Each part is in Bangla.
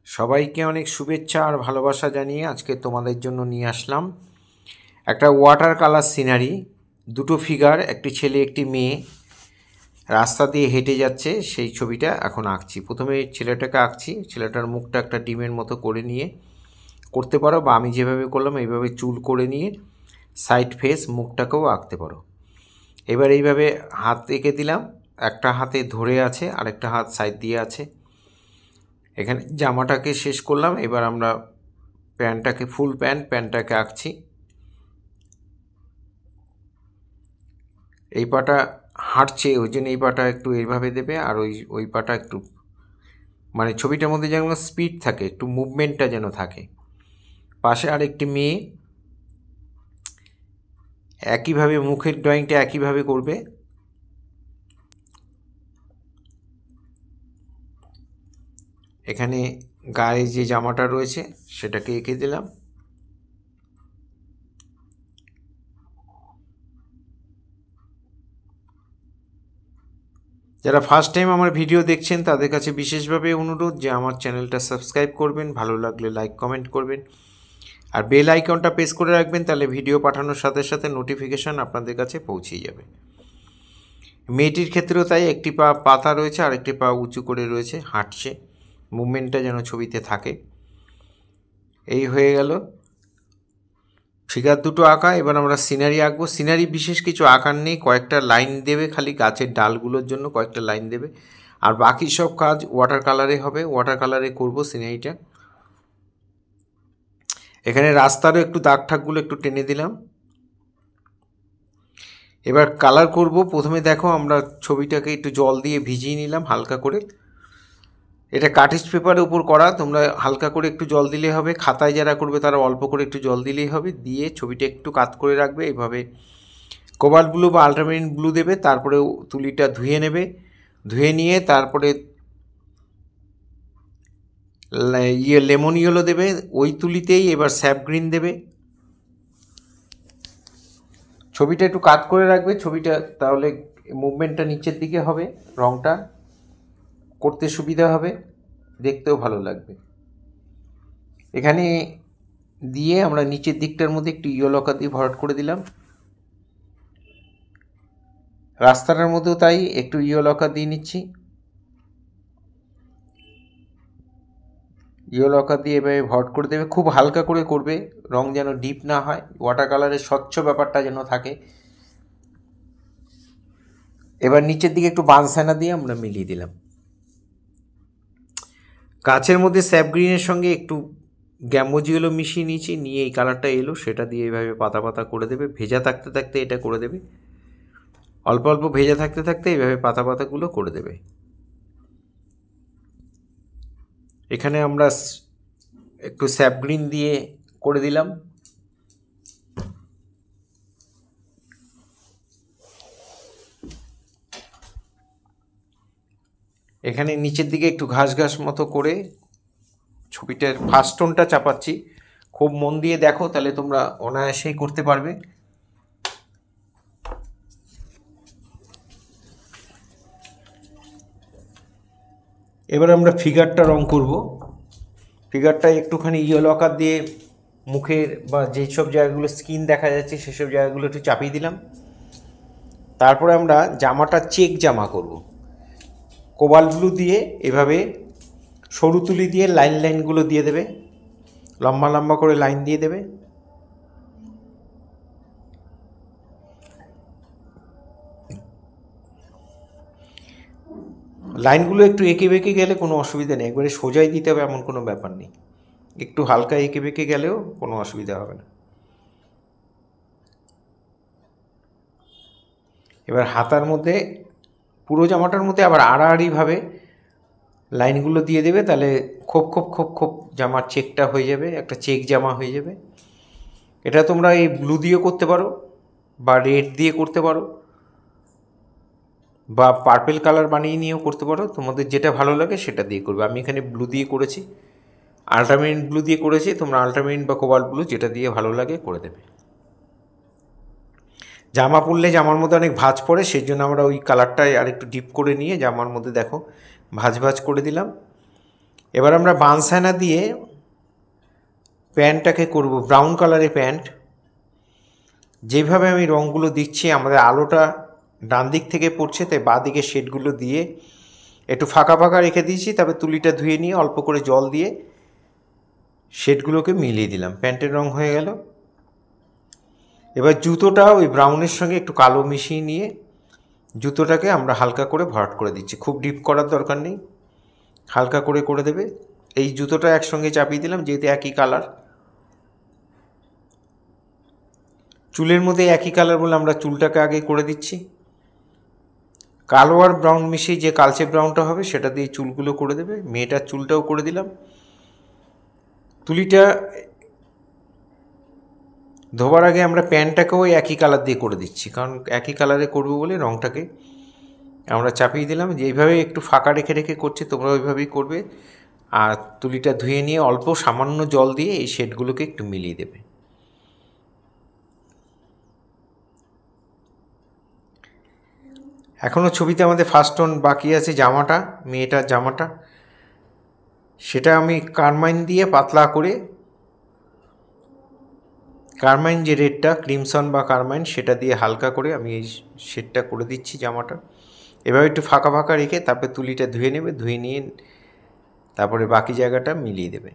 সবাইকে অনেক শুভেচ্ছা আর ভালোবাসা জানিয়ে আজকে তোমাদের জন্য নিয়ে আসলাম একটা ওয়াটার কালার সিনারি। দুটো ফিগার, একটি ছেলে একটি মেয়ে রাস্তা দিয়ে হেঁটে যাচ্ছে, সেই ছবিটা এখন আঁকছি। প্রথমে ছেলেটাকে আঁকছি, ছেলেটার মুখটা একটা ডিমের মতো করে নিয়ে করতে পারো, বা আমি যেভাবে করলাম এইভাবে চুল করে নিয়ে সাইড ফেস মুখটাকেও আঁকতে পারো। এবার এইভাবে হাত এঁকে দিলাম, একটা হাতে ধরে আছে আর একটা হাত সাইড দিয়ে আছে। এখানে জামাটাকে শেষ করলাম, এবার আমরা প্যান্টটাকে ফুল প্যান্টটাকে আঁকছি। এই পাটা হাঁটছে, ওই জন্য এই পাটা একটু এইভাবে দেবে, আর ওই পাটা একটু মানে ছবিটার মধ্যে যেন স্পিড থাকে, একটু মুভমেন্টটা যেন থাকে। পাশে আরেকটি মেয়ে, একইভাবে মুখের ড্রয়িংটা একইভাবে করবে। এখানে গায়ে যে জামাটা রয়েছে সেটাকে এঁকে দিলাম। যারা ফার্স্ট টাইম আমার ভিডিও দেখছেন তাদের কাছে বিশেষভাবে অনুরোধ যে আমার চ্যানেলটা সাবস্ক্রাইব করবেন, ভালো লাগলে লাইক কমেন্ট করবেন, আর বেল আইকনটা প্রেস করে রাখবেন, তাহলে ভিডিও পাঠানোর সাথে সাথে নোটিফিকেশান আপনাদের কাছে পৌঁছে যাবে। মেয়েটির ক্ষেত্রেও তাই, একটি পা পাতা রয়েছে আর একটি পা উঁচু করে রয়েছে, হাঁটছে, মুভমেন্টটা যেন ছবিতে থাকে। এই হয়ে গেল ফিগার দুটো আঁকা। এবার আমরা সিনারি আঁকবো। সিনারি বিশেষ কিছু আঁকার নেই, কয়েকটা লাইন দেবে, খালি গাছের ডালগুলোর জন্য কয়েকটা লাইন দেবে, আর বাকি সব কাজ ওয়াটার কালারে হবে। ওয়াটার কালারে করবো সিনারিটা। এখানে রাস্তারও একটু দাগ ঠাকগুলো একটু টেনে দিলাম। এবার কালার করব। প্রথমে দেখো আমরা ছবিটাকে একটু জল দিয়ে ভিজিয়ে নিলাম হালকা করে। এটা কার্টিজ পেপারের উপর করা, তোমরা হালকা করে একটু জল দিলেই হবে। খাতায় যারা করবে তারা অল্প করে একটু জল দিলেই হবে। দিয়ে ছবিটা একটু কাত করে রাখবে। এইভাবে কোবাল্ট ব্লু বা আল্ট্রামেরিন ব্লু দেবে, তারপরে তুলিটা ধুয়ে নেবে। ধুয়ে নিয়ে তারপরে লেমন ইয়েলো দেবে, ওই তুলিতেই এবার স্যাপ গ্রিন দেবে। ছবিটা একটু কাট করে রাখবে, ছবিটা তাহলে মুভমেন্টটা নিচের দিকে হবে, রঙটা করতে সুবিধা হবে, দেখতেও ভালো লাগবে। এখানে দিয়ে আমরা নিচের দিকটার মধ্যে একটু ইয়েলো কালার দিয়ে ভরাট করে দিলাম। রাস্তাটার মধ্যেও তাই, একটু ইয়েলো কালার দিয়ে নিচ্ছি। ইয়েলো কালার দিয়ে এভাবে ভরাট করে দেবে, খুব হালকা করে করবে, রং যেন ডিপ না হয়, ওয়াটার কালারের স্বচ্ছ ব্যাপারটা যেন থাকে। এবার নিচের দিকে একটু বানসানা দিয়ে আমরা মিলিয়ে দিলাম। গাছের মধ্যে স্যাপ গ্রিনের সঙ্গে একটু গ্যাম্বোজিওলো মিশিয়ে নিয়েছি, নিয়ে এই কালারটা এলো, সেটা দিয়ে এইভাবে পাতা পাতা করে দেবে। ভেজা থাকতে থাকতে এটা করে দেবে, অল্প অল্প ভেজা থাকতে থাকতে এইভাবে পাতা পাতাগুলো করে দেবে। এখানে আমরা একটু স্যাপ গ্রিন দিয়ে করে দিলাম। এখানে নিচের দিকে একটু ঘাস ঘাস মতো করে ছবিটার ফার্স্ট টোনটা চাপাচ্ছি। খুব মন দিয়ে দেখো, তাহলে তোমরা অনায়াসেই করতে পারবে। এবার আমরা ফিগারটা রং করব। ফিগারটা একটুখানি ইয়েলো আকার দিয়ে মুখের বা যেসব জায়গাগুলো স্কিন দেখা যাচ্ছে সেসব জায়গাগুলো একটু চাপিয়ে দিলাম। তারপরে আমরা জামাটা চেক জামা করব। কোবাল্ট ব্লু দিয়ে এভাবে সরু তুলি দিয়ে লাইনগুলো দিয়ে দেবে, লম্বা লম্বা করে লাইন দিয়ে দেবে। লাইনগুলো একটু এঁকে বেঁকে গেলে কোনো অসুবিধা নেই, একবারে সোজাই দিতে হবে এমন কোনো ব্যাপার নেই, একটু হালকা এঁকে বেঁকে গেলেও কোনো অসুবিধা হবে না। এবার হাতার মধ্যে পুরো জামাটার মধ্যে আবার আড়াআড়িভাবে লাইনগুলো দিয়ে দেবে, তাহলে খোপ খোপ খোপ খোপ জামার চেকটা হয়ে যাবে, একটা চেক জামা হয়ে যাবে। এটা তোমরা এই ব্লু দিয়েও করতে পারো বা রেড দিয়ে করতে পারো বা পার্পেল কালার বানিয়ে নিয়েও করতে পারো, তোমাদের যেটা ভালো লাগে সেটা দিয়ে করবে। আমি এখানে ব্লু দিয়ে করেছি, আল্ট্রামেরিন ব্লু দিয়ে করেছি, তোমরা আল্ট্রামেরিন বা কোবাল্ট ব্লু যেটা দিয়ে ভালো লাগে করে দেবে। জামা পরলে জামার মধ্যে অনেক ভাঁজ পড়ে, সেই জন্য আমরা ওই কালারটাই আর একটু ডিপ করে নিয়ে জামার মধ্যে দেখো ভাঁজ ভাঁজ করে দিলাম। এবার আমরা বানসানা দিয়ে প্যান্টটাকে করব ব্রাউন কালারের প্যান্ট। যেভাবে আমি রঙগুলো দিচ্ছি, আমাদের আলোটা ডান দিক থেকে পড়ছে, তাই বাঁ দিকে শেডগুলো দিয়ে একটু ফাঁকা ফাঁকা রেখে দিয়েছি। তারপর তুলিটা ধুয়ে নিয়ে অল্প করে জল দিয়ে শেডগুলোকে মিলিয়ে দিলাম, প্যান্টের রং হয়ে গেল। এবার জুতোটা ওই ব্রাউনের সঙ্গে একটু কালো মিশিয়ে নিয়ে জুতোটাকে আমরা হালকা করে ভরাট করে দিচ্ছি। খুব ডিপ করার দরকার নেই, হালকা করে করে দেবে। এই জুতোটা একসঙ্গে চাপিয়ে দিলাম, যেহেতু একই কালার। চুলের মধ্যে একই কালার বলে আমরা চুলটাকে আগে করে দিচ্ছি। কালো আর ব্রাউন মিশিয়ে যে কালচে ব্রাউনটা হবে সেটা দিয়ে চুলগুলো করে দেবে। মেয়েটার চুলটাও করে দিলাম। তুলিটা ধোবার আগে আমরা প্যান্টটাকেও একই কালার দিয়ে করে দিচ্ছি, কারণ একই কালারে করবো বলে রঙটাকে আমরা চাপিয়ে দিলাম। যে এইভাবে একটু ফাঁকা রেখে রেখে করছি, তোমরা ওইভাবেই করবে। আর তুলিটা ধুয়ে নিয়ে অল্প সামান্য জল দিয়ে এই শেডগুলোকে একটু মিলিয়ে দেবে। এখনও ছবিতে আমাদের ফার্স্ট টোন বাকি আছে, জামাটা, মেয়েটার জামাটা। সেটা আমি কারমাইন দিয়ে পাতলা করে, কারমাইন যে রেডটা ক্রিমসন বা কারমাইন, সেটা দিয়ে হালকা করে আমি এই শেডটা করে দিচ্ছি জামাটা। এভাবে একটু ফাঁকা ফাঁকা রেখে তারপরে তুলিটা ধুয়ে নেবে, ধুয়ে নিয়ে তারপরে বাকি জায়গাটা মিলিয়ে দেবে।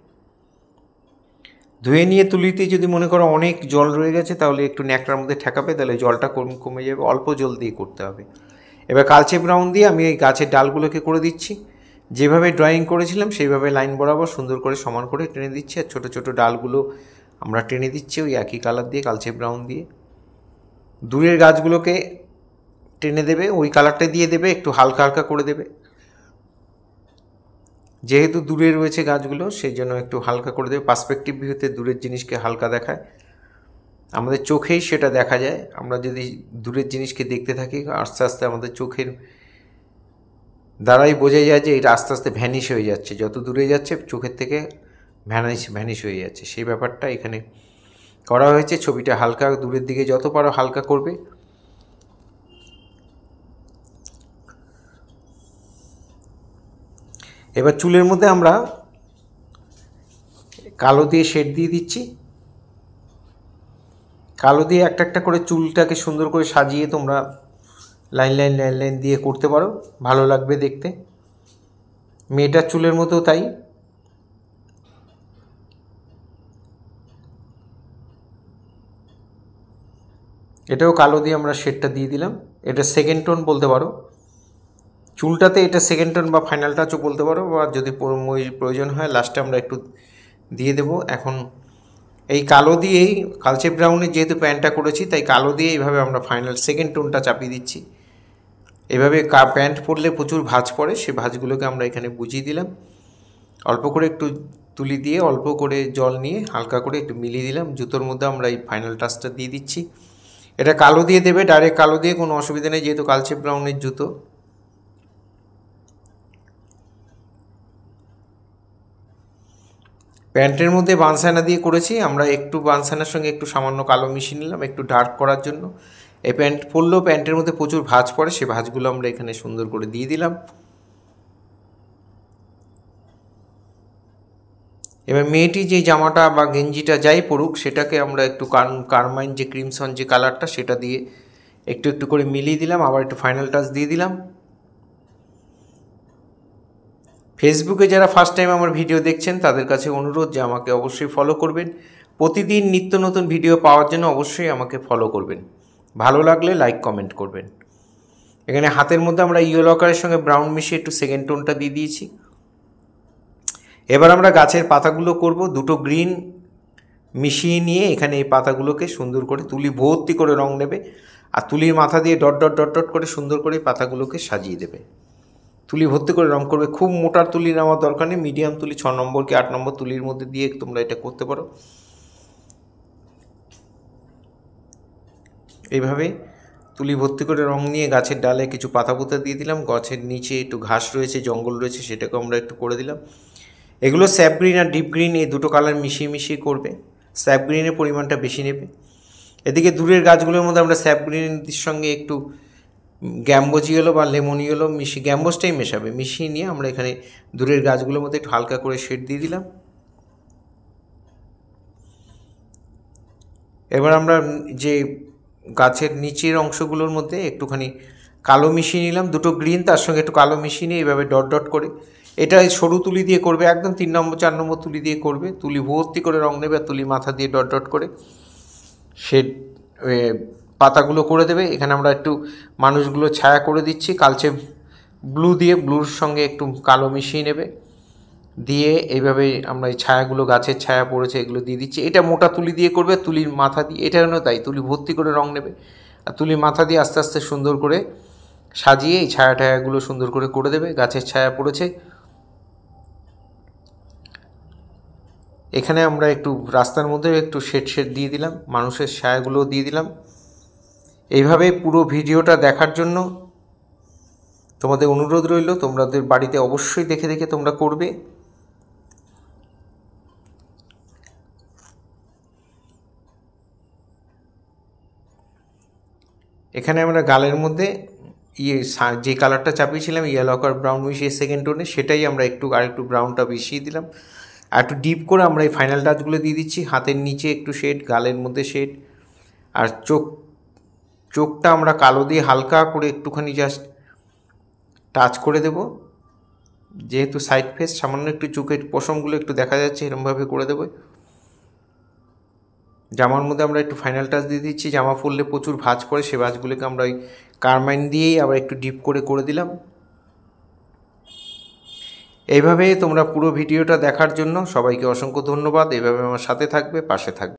ধুয়ে নিয়ে তুলিতে যদি মনে করো অনেক জল রয়ে গেছে, তাহলে একটু ন্যাকড়ার মধ্যে ঠেকাবে, তাহলে জলটা কমে যাবে। অল্প জল দিয়ে করতে হবে। এবার কালচে ব্রাউন দিয়ে আমি এই গাছের ডালগুলোকে করে দিচ্ছি। যেভাবে ড্রয়িং করেছিলাম সেইভাবে লাইন বরাবর সুন্দর করে সমান করে টেনে দিচ্ছি। আর ছোটো ছোটো ডালগুলো আমরা টেনে দিচ্ছি ওই একই কালার দিয়ে, কালচে ব্রাউন দিয়ে। দূরের গাছগুলোকে টেনে দেবে, ওই কালারটা দিয়ে দেবে, একটু হালকা হালকা করে দেবে। যেহেতু দূরে রয়েছে গাছগুলো, সেই জন্য একটু হালকা করে দেবে। পার্সপেক্টিভ ভিউতে দূরের জিনিসকে হালকা দেখায়, আমাদের চোখেই সেটা দেখা যায়। আমরা যদি দূরের জিনিসকে দেখতে থাকি, আস্তে আস্তে আমাদের চোখের দ্বারাই বোঝা যায় যে এটা আস্তে আস্তে ভ্যানিশ হয়ে যাচ্ছে। যত দূরে যাচ্ছে চোখের থেকে ভ্যানিশ হয়ে যাচ্ছে, সেই ব্যাপারটা এখানে করা হয়েছে। ছবিটা হালকা দূরের দিকে যত পারো হালকা করবে। এবার চুলের মধ্যে আমরা কালো দিয়ে শেড দিয়ে দিচ্ছি। কালো দিয়ে একটা একটা করে চুলটাকে সুন্দর করে সাজিয়ে তোমরা লাইন লাইন লাইন লাইন দিয়ে করতে পারো, ভালো লাগবে দেখতে। মেয়েটার চুলের মতো তাই। এটাও কালো দিয়ে আমরা শেডটা দিয়ে দিলাম। এটা সেকেন্ড টোন বলতে পারো, চুলটাতে এটা সেকেন্ড টোন বা ফাইনাল টাচও বলতে পারো, বা যদি প্রয়োজন হয় লাস্টে আমরা একটু দিয়ে দেব। এখন এই কালো দিয়েই, কালচে ব্রাউনের যেহেতু প্যান্টটা করেছি, তাই কালো দিয়ে এইভাবে আমরা ফাইনাল সেকেন্ড টোনটা চাপিয়ে দিচ্ছি। এভাবে প্যান্ট পরলে প্রচুর ভাঁজ পড়ে, সেই ভাঁজগুলোকে আমরা এখানে বুঝিয়ে দিলাম। অল্প করে একটু তুলি দিয়ে অল্প করে জল নিয়ে হালকা করে একটু মিলিয়ে দিলাম। জুতোর মধ্যে আমরা এই ফাইনাল টাচটা দিয়ে দিচ্ছি। এটা কালো দিয়ে দেবে, ডাইরেক্ট কালো দিয়ে কোনো অসুবিধা নেই, যেহেতু কালচে ব্রাউনের জুতো। প্যান্টের মধ্যে বানসানা দিয়ে করেছি আমরা, একটু বানসানার সঙ্গে একটু সামান্য কালো মিশিয়ে নিলাম একটু ডার্ক করার জন্য। এই প্যান্ট পরলেও প্যান্টের মধ্যে প্রচুর ভাঁজ পড়ে, সেই ভাঁজগুলো আমরা এখানে সুন্দর করে দিয়ে দিলাম। এবার মেয়েটি যে জামাটা বা গেঞ্জিটা যাই পরুক, সেটাকে আমরা একটু কারমাইন যে ক্রিমসন যে কালারটা, সেটা দিয়ে একটু একটু করে মিলিয়ে দিলাম, আবার একটু ফাইনাল টাচ দিয়ে দিলাম। ফেসবুকে যারা ফার্স্ট টাইম আমার ভিডিও দেখছেন তাদের কাছে অনুরোধ যে আমাকে অবশ্যই ফলো করবেন। প্রতিদিন নিত্য নতুন ভিডিও পাওয়ার জন্য অবশ্যই আমাকে ফলো করবেন। ভালো লাগলে লাইক কমেন্ট করবেন। এখানে হাতের মধ্যে আমরা ইয়েলো কালারের সঙ্গে ব্রাউন মিশিয়ে একটু সেকেন্ড টোনটা দিয়ে দিয়েছি। এবার আমরা গাছের পাতাগুলো করব। দুটো গ্রিন মিশিয়ে নিয়ে এখানে এই পাতাগুলোকে সুন্দর করে তুলি ভর্তি করে রং নেবে, আর তুলির মাথা দিয়ে ডট ডট ডট ডট করে সুন্দর করে পাতাগুলোকে সাজিয়ে দেবে। তুলি ভর্তি করে রং করবে। খুব মোটার তুলি নেওয়ার দরকার নেই, মিডিয়াম তুলি 6 নম্বর কি 8 নম্বর তুলির মধ্যে দিয়ে তোমরা এটা করতে পারো। এইভাবে তুলি ভর্তি করে রং নিয়ে গাছের ডালে কিছু পাতা পুতা দিয়ে দিলাম। গাছের নিচে একটু ঘাস রয়েছে, জঙ্গল রয়েছে, সেটাকে আমরা একটু করে দিলাম। এগুলো স্যাপ গ্রিন আর ডিপ গ্রিন এই দুটো কালার মিশিয়ে মিশিয়ে করবে। স্যাপ গ্রিনের পরিমাণটা বেশি নেবে। এদিকে দূরের গাছগুলোর মধ্যে আমরা স্যাপ গ্রিনের সঙ্গে একটু গ্যাম্বোজ ইয়েলো বা লেমন ইয়েলো গ্যাম্বোজটাই মেশাবে, মিশিয়ে নিয়ে আমরা এখানে দূরের গাছগুলোর মধ্যে একটু হালকা করে শেড দিয়ে দিলাম। এবার আমরা যে গাছের নিচের অংশগুলোর মধ্যে একটুখানি কালো মিশিয়ে নিলাম, দুটো গ্রিন তার সঙ্গে একটু কালো মিশিয়ে নিয়ে এইভাবে ডট ডট করে, এটা সরু তুলি দিয়ে করবে, একদম 3 নম্বর 4 নম্বর তুলি দিয়ে করবে, তুলি ভর্তি করে রং দেবে আর তুলি মাথা দিয়ে ডট ডট করে শেড পাতাগুলো করে দেবে। এখানে আমরা একটু মানুষগুলো ছায়া করে দিচ্ছি কালচে ব্লু দিয়ে, ব্লুর সঙ্গে একটু কালো মিশিয়ে নেবে, দিয়ে এইভাবে আমরা এই ছায়াগুলো, গাছের ছায়া পড়েছে এগুলো দিয়ে দিচ্ছি। এটা মোটা তুলি দিয়ে করবে, তুলির মাথা দিয়ে, এটা জন্য তাই তুলি ভর্তি করে রং নেবে আর তুলির মাথা দিয়ে আস্তে আস্তে সুন্দর করে সাজিয়ে এই ছায়া টায়াগুলো সুন্দর করে করে দেবে। গাছের ছায়া পড়েছে, এখানে আমরা একটু রাস্তার মধ্যে একটু শেড দিয়ে দিলাম, মানুষের ছায়াগুলো দিয়ে দিলাম। এইভাবে পুরো ভিডিওটা দেখার জন্য তোমাদের অনুরোধ রইল, তোমাদের বাড়িতে অবশ্যই দেখে দেখে তোমরা করবে। এখানে আমরা গালের মধ্যে যে কালারটা চাপিয়েছিলাম ইয়েলো আর ব্রাউন মিশিয়ে সেকেন্ড টোনে, সেটাই আমরা আরেকটু ব্রাউনটা মিশিয়ে দিলাম আর একটু ডিপ করে আমরা এই ফাইনাল টাচগুলো দিয়ে দিচ্ছি। হাতের নিচে একটু শেড, গালের মধ্যে শেড, আর চোখটা আমরা কালো দিয়ে হালকা করে একটুখানি জাস্ট টাচ করে দেব, যেহেতু সাইড ফেস সামান্য একটু চোখের পশমগুলো একটু দেখা যাচ্ছে, এরকমভাবে করে দেবো। জামার মধ্যে আমরা একটু ফাইনাল টাচ দিয়ে দিচ্ছি, জামা পরলে প্রচুর ভাঁজ পড়ে, সে ভাঁজগুলোকে আমরা ওই কারমাইন দিয়েই আবার একটু ডিপ করে দিলাম। এইভাবে তোমরা পুরো ভিডিওটা দেখার জন্য সবাইকে অসংখ্য ধন্যবাদ। এইভাবে আমার সাথে থাকবে, পাশে থাকবে।